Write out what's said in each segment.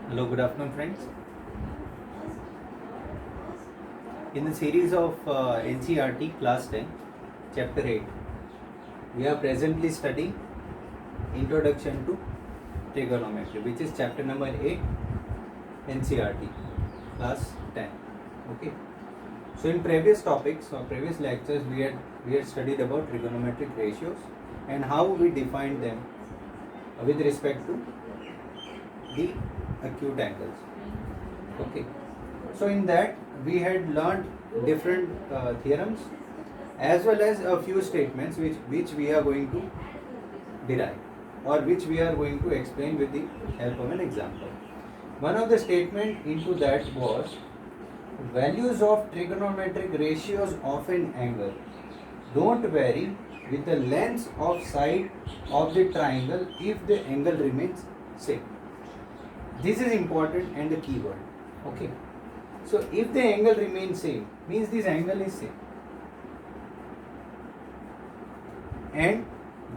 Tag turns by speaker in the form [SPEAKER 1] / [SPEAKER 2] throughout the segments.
[SPEAKER 1] Hello, good afternoon, friends. In the series of NCRT Class 10, Chapter 8, we are presently studying Introduction to Trigonometry, which is chapter number 8, NCRT Class 10. Okay. So, in previous topics or previous lectures, we had studied about trigonometric ratios and how we define them with respect to the acute angles. Okay. So in that we had learned different theorems as well as a few statements which we are going to derive or which we are going to explain with the help of an example. One of the statement into that was values of trigonometric ratios of an angle don't vary with the length of side of the triangle if the angle remains same. This is important and the key word. Okay. So if the angle remains same, means this angle is same. And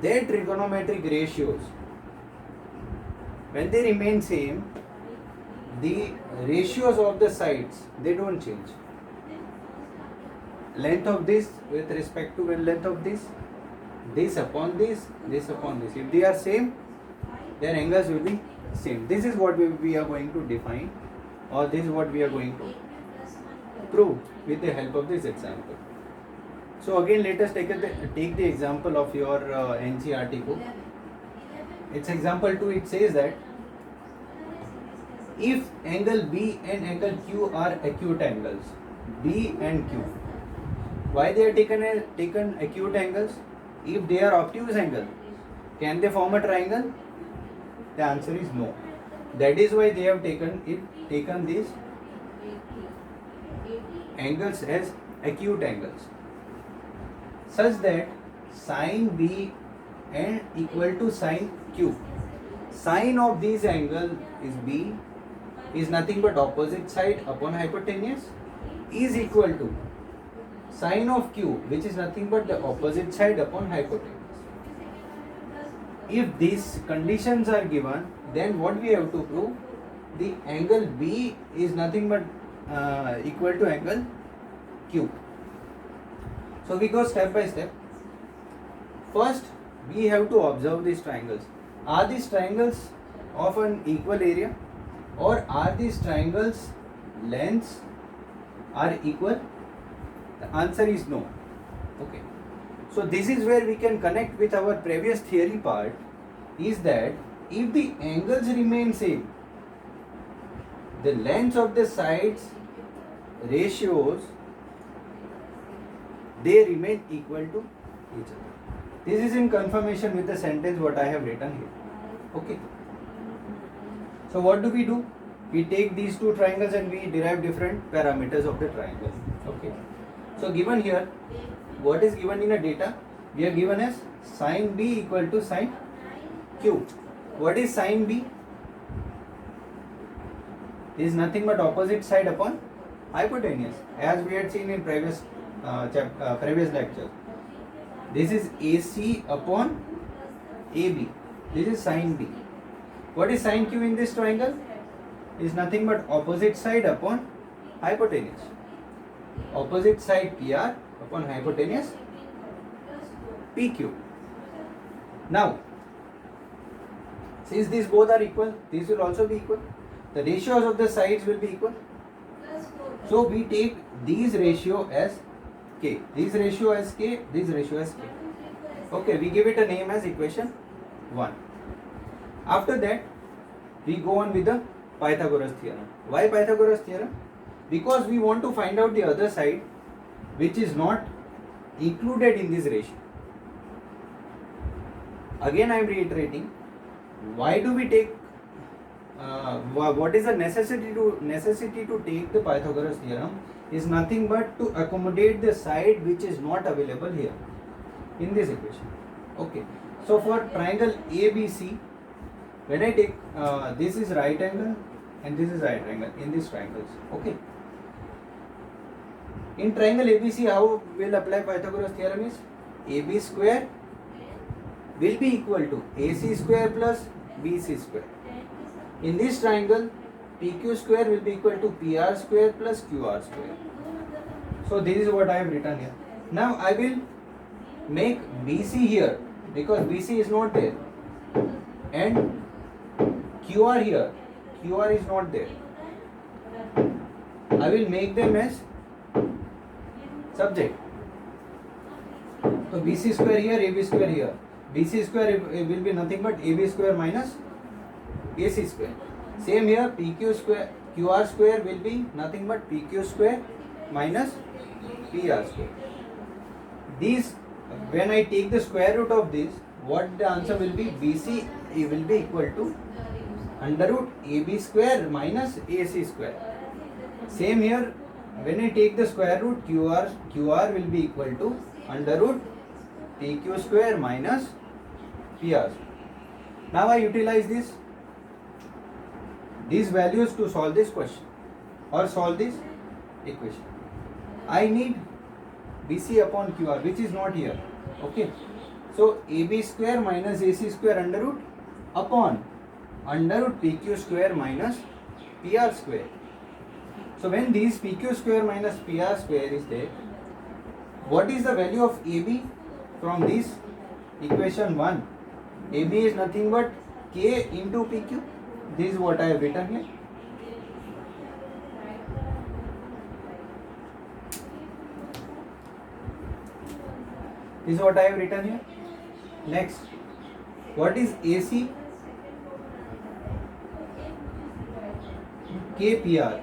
[SPEAKER 1] their trigonometric ratios, when they remain same, the ratios of the sides, they don't change. Length of this with respect to length of this upon this, this upon this. If they are same, their angles will be same. This is what we are going to define, or this is what we are going to prove with the help of this example. So again, let us take the example of your NCRT book. It's example 2. It says that if angle B and angle Q are acute angles, B and Q, why they are taken acute angles? If they are obtuse angle, can they form a triangle? The answer is no. That is why they have taken these angles as acute angles, such that sine B and equal to sine Q. Sine of this angle is B is nothing but opposite side upon hypotenuse is equal to sine of Q, which is nothing but the opposite side upon hypotenuse. If these conditions are given, then what we have to prove? The angle B is nothing but equal to angle Q. So we go step by step. First, we have to observe these triangles. Are these triangles of an equal area, or are these triangles lengths are equal? The answer is no. Okay. So this is where we can connect with our previous theory part, is that if the angles remain same, the lengths of the sides ratios, they remain equal to each other. This is in confirmation with the sentence what I have written here. Okay. So what do? We take these two triangles and we derive different parameters of the triangle. Okay. So given here, what is given in a data? We are given as sine B equal to sine Q. What is sine B? This is nothing but opposite side upon hypotenuse, as we had seen in previous lecture. This is AC upon AB. This is sine B. What is sine Q in this triangle? Is nothing but opposite side upon hypotenuse. Opposite side PR upon hypotenuse PQ. Now, since these both are equal, these will also be equal. The ratios of the sides will be equal. So we take these ratio as K, this ratio as K, this ratio as K. Okay, we give it a name as equation 1. After that, we go on with the Pythagoras theorem. Why Pythagoras theorem? Because we want to find out the other side which is not included in this ratio. Again I am reiterating, why do we take what is the necessity to take the Pythagoras theorem is nothing but to accommodate the side which is not available here in this equation. Okay. So for triangle ABC, when I take this is right angle and this is right angle in these triangles. Okay. In triangle ABC, how will apply Pythagoras theorem is AB square will be equal to AC square plus BC square. In this triangle, PQ square will be equal to PR square plus QR square. So this is what I have written here. Now I will make BC here because BC is not there, and QR here, QR is not there. I will make them as subject. So BC square here, AB square here. BC square will be nothing but AB square minus AC square. Same here, PQ square, QR square will be nothing but PQ square minus PR square. These, when I take the square root of this, what the answer will be? BC will be equal to under root AB square minus AC square. Same here, when I take the square root, QR will be equal to under root PQ square minus PR square. Now I utilize these values to solve this question or solve this equation. I need BC upon QR, which is not here. Okay, so AB square minus AC square under root upon under root PQ square minus PR square. So when these PQ square minus PR square is there, what is the value of AB from this equation 1? AB is nothing but K into PQ. This is what I have written here. This is what I have written here. Next, what is AC? KPR.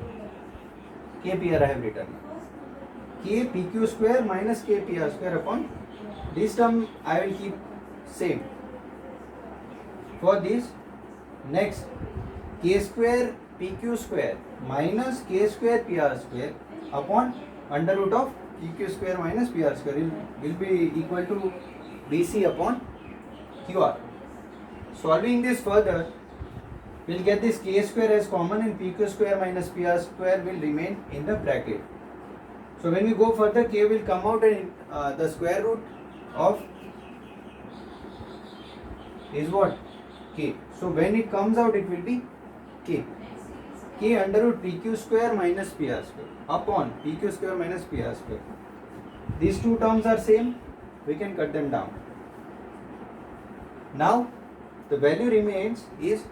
[SPEAKER 1] KPR I have written. K PQ square minus K PR square upon this term I will keep same. For this, next K square PQ square minus K square PR square upon under root of PQ square minus PR square will be equal to BC upon QR. Solving this further, we'll get this K square as common and PQ square minus PR square will remain in the bracket. So when we go further, K will come out and the square root of is what? K. So when it comes out, it will be K. K under root PQ square minus PR square upon PQ square minus PR square. These two terms are same, we can cut them down. Now the value remains is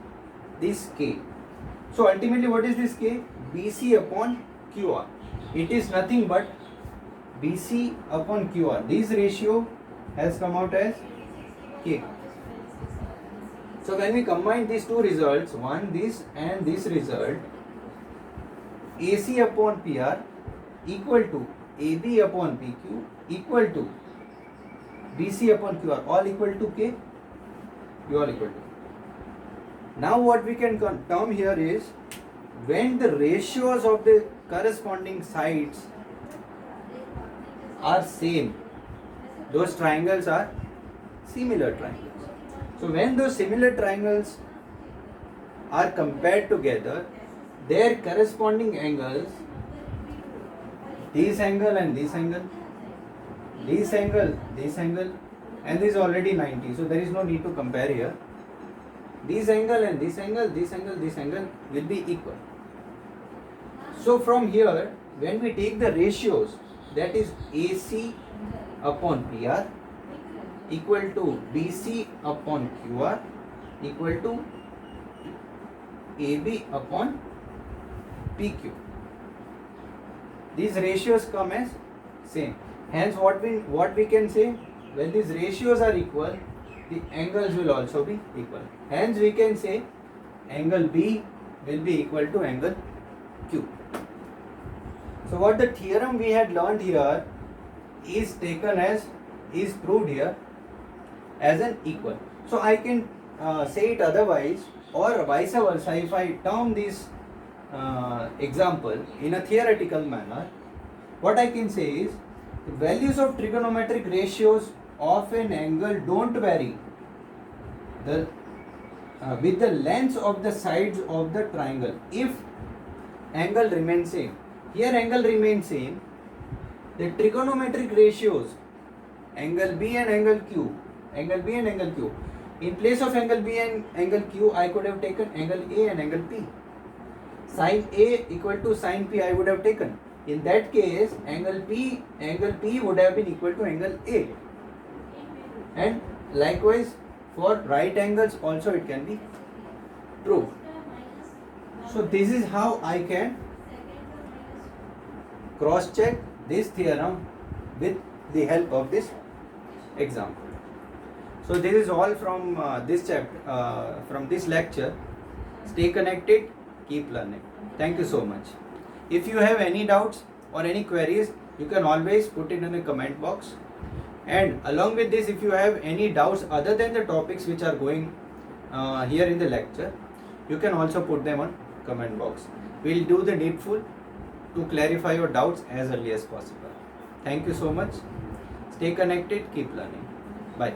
[SPEAKER 1] this K. So ultimately what is this K? BC upon QR. It is nothing but BC upon QR. This ratio has come out as K. So when we combine these two results, one this and this result, AC upon PR equal to AB upon PQ equal to BC upon QR, all equal to K, you all equal to. Now what we can term here is when the ratios of the corresponding sides are same, those triangles are similar triangles. So when those similar triangles are compared together, their corresponding angles, this angle and this angle, this angle, this angle, and this is already 90, so there is no need to compare here. This angle and this angle, this angle, this angle will be equal. So from here, when we take the ratios, that is AC upon PR equal to BC upon QR equal to AB upon PQ. These ratios come as same. Hence what we can say, when these ratios are equal, the angles will also be equal. Hence we can say angle B will be equal to angle Q. So what the theorem we had learned here is taken as, is proved here as an equal. So I can say it otherwise, or vice versa. If I term this example in a theoretical manner, what I can say is the values of trigonometric ratios of an angle don't vary with the lengths of the sides of the triangle if angle remains same. Here angle remains same. The trigonometric ratios, angle B and angle Q, angle B and angle Q. In place of angle B and angle Q, I could have taken angle A and angle P. Sine A equal to sine P I would have taken. In that case, angle P would have been equal to angle A. And likewise, for right angles also it can be true. So this is how I can cross check this theorem with the help of this example. So this is all from this chapter, from this lecture. Stay connected, keep learning. Thank you so much. If you have any doubts or any queries, you can always put it in the comment box. And along with this, if you have any doubts other than the topics which are going here in the lecture, you can also put them on comment box. We'll do the needful to clarify your doubts as early as possible. Thank you so much. Stay connected, keep learning. Bye.